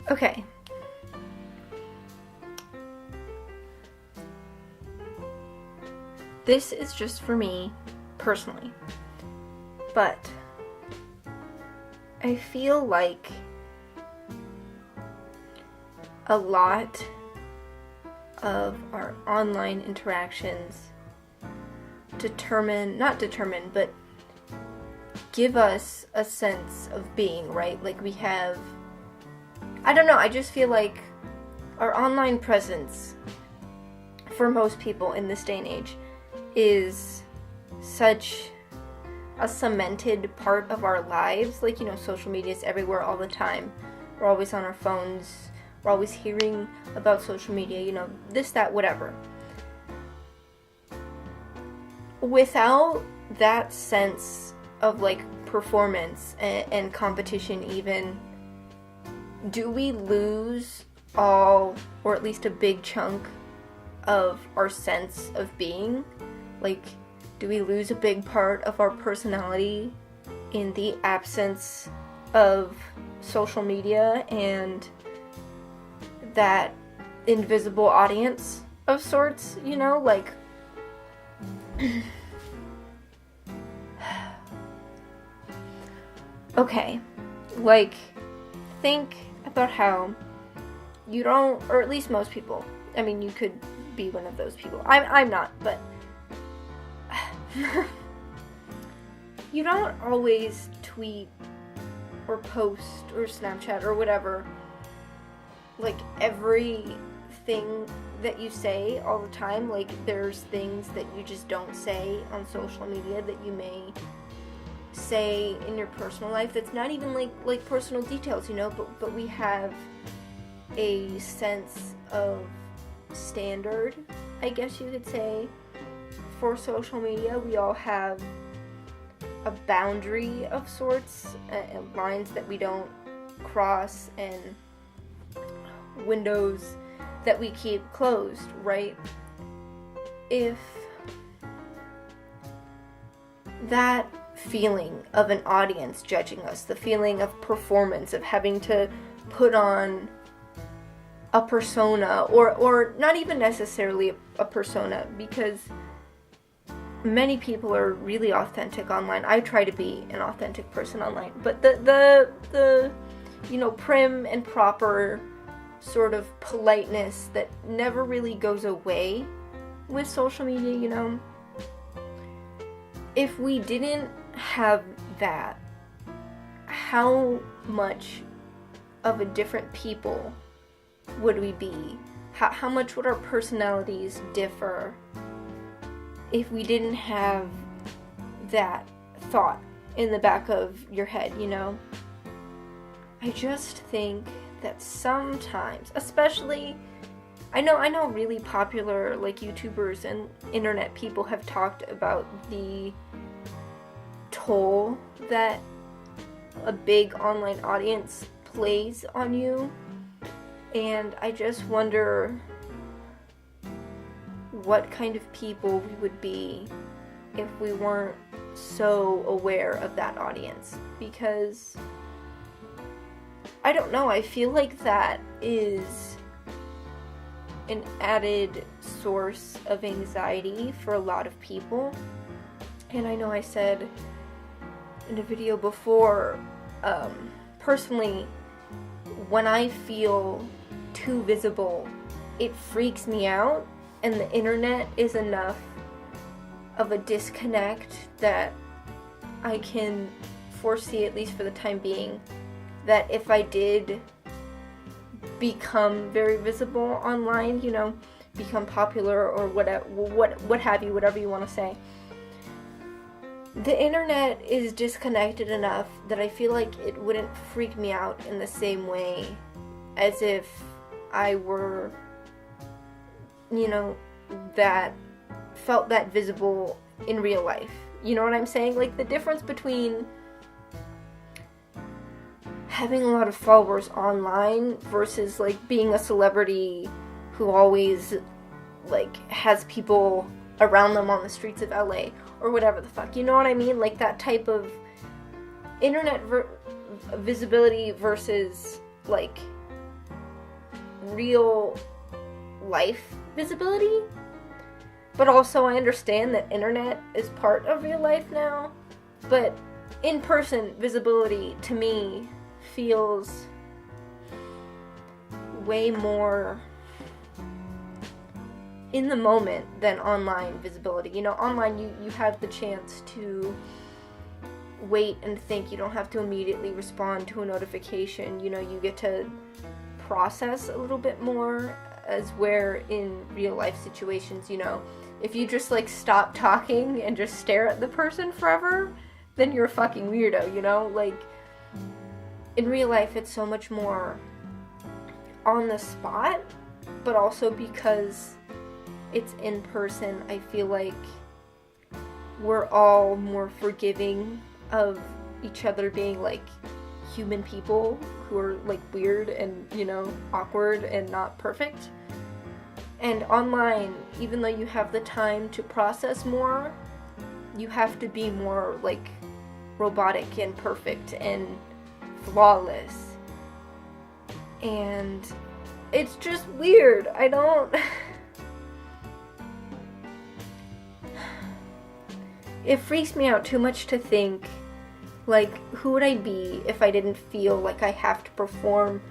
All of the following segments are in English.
Okay. This is just for me, personally. But I feel like a lot of our online interactions but give us a sense of being, right? Like we have, I don't know, I just feel like our online presence for most people in this day and age is such a cemented part of our lives. Like, social media is everywhere all the time. We're always on our phones. We're always hearing about social media, this, that, whatever. Without that sense of, like, performance and competition even, do we lose all, or at least a big chunk of our sense of being? Like, do we lose a big part of our personality in the absence of social media and that invisible audience of sorts, like okay, like think about how you don't, or at least most people, I mean, you could be one of those people. I'm not, but you don't always tweet or post or Snapchat or whatever, like everything that you say all the time. Like there's things that you just don't say on social media that you may say in your personal life that's not even like personal details, but we have a sense of standard, I guess you could say, for social media. We all have a boundary of sorts, lines that we don't cross, and windows that we keep closed, right? If that feeling of an audience judging us, the feeling of performance, of having to put on a persona, or not even necessarily a persona, because many people are really authentic online. I try to be an authentic person online, but the prim and proper sort of politeness that never really goes away with social media, if we didn't have that, how much of a different people would we be? How much would our personalities differ if we didn't have that thought in the back of your head, I just think that sometimes, especially, I know really popular, like, YouTubers and internet people have talked about the toll that a big online audience plays on you, and I just wonder what kind of people we would be if we weren't so aware of that audience. Because I don't know, I feel like that is an added source of anxiety for a lot of people. And I know I said in a video before, personally, when I feel too visible, it freaks me out, and the internet is enough of a disconnect that I can foresee, at least for the time being, that if I did become very visible online, become popular or what have you, whatever you want to say, the internet is disconnected enough that I feel like it wouldn't freak me out in the same way as if I were, that felt that visible in real life. You know what I'm saying? Like, the difference between having a lot of followers online versus, like, being a celebrity who always, like, has people around them on the streets of LA or whatever the fuck. You know what I mean? Like, that type of internet visibility versus, like, real life visibility, but also I understand that internet is part of real life now, but in-person visibility to me feels way more in the moment than online visibility. You know, online you have the chance to wait and think. You don't have to immediately respond to a notification. You know, you get to process a little bit more, as where in real life situations, you know, if you just like stop talking and just stare at the person forever, then you're a fucking weirdo, you know? Like, in real life it's so much more on the spot, but also because it's in person, I feel like we're all more forgiving of each other being like human people who are like weird and, you know, awkward and not perfect. And online, even though you have the time to process more, you have to be more like robotic and perfect and flawless. And it's just weird. I don't... It freaks me out too much to think, like, who would I be if I didn't feel like I have to perform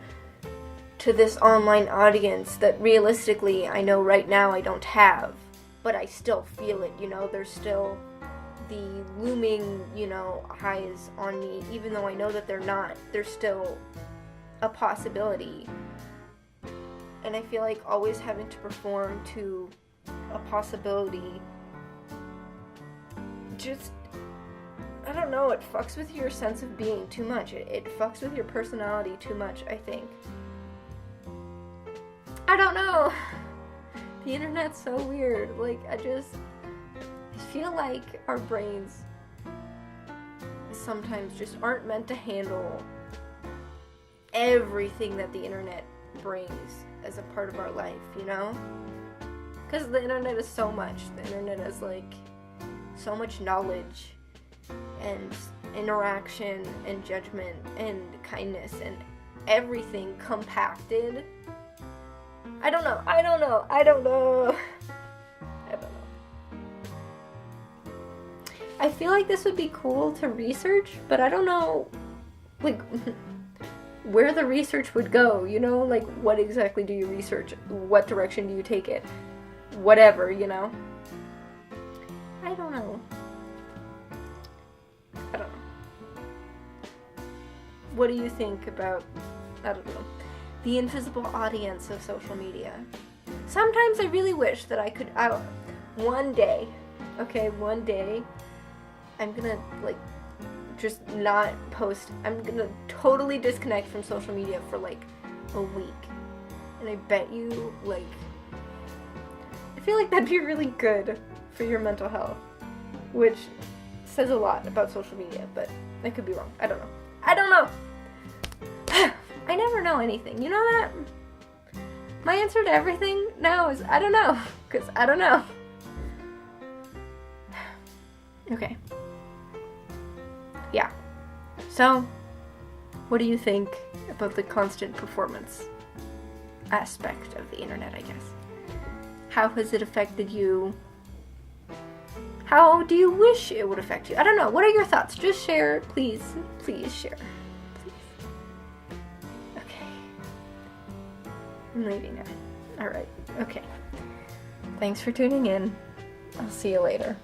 to this online audience that realistically I know right now I don't have, but I still feel it, you know? There's still the looming, you know, eyes on me, even though I know that they're not. There's still a possibility. And I feel like always having to perform to a possibility just, I don't know, it fucks with your sense of being too much. It fucks with your personality too much, I think. I don't know. The internet's so weird. Like, I feel like our brains sometimes just aren't meant to handle everything that the internet brings as a part of our life, you know? Because the internet is so much. The internet is like so much knowledge and interaction and judgment and kindness and everything compacted. I don't know. I feel like this would be cool to research, but I don't know, like, where the research would go, you know? Like, what exactly do you research? What direction do you take it? Whatever, you know? I don't know. What do you think about, I don't know, the invisible audience of social media? Sometimes I really wish that I could, one day, I'm gonna, like, just not post. I'm gonna totally disconnect from social media for, like, a week. And I bet you, like, I feel like that'd be really good for your mental health, which says a lot about social media, but I could be wrong. I don't know. I never know anything. You know that? My answer to everything now is I don't know, because I don't know. Okay. Yeah. So, what do you think about the constant performance aspect of the internet, I guess? How has it affected you? How do you wish it would affect you? I don't know. What are your thoughts? Just share, please. Please share. Please. Okay. I'm leaving now. Alright. Okay. Thanks for tuning in. I'll see you later.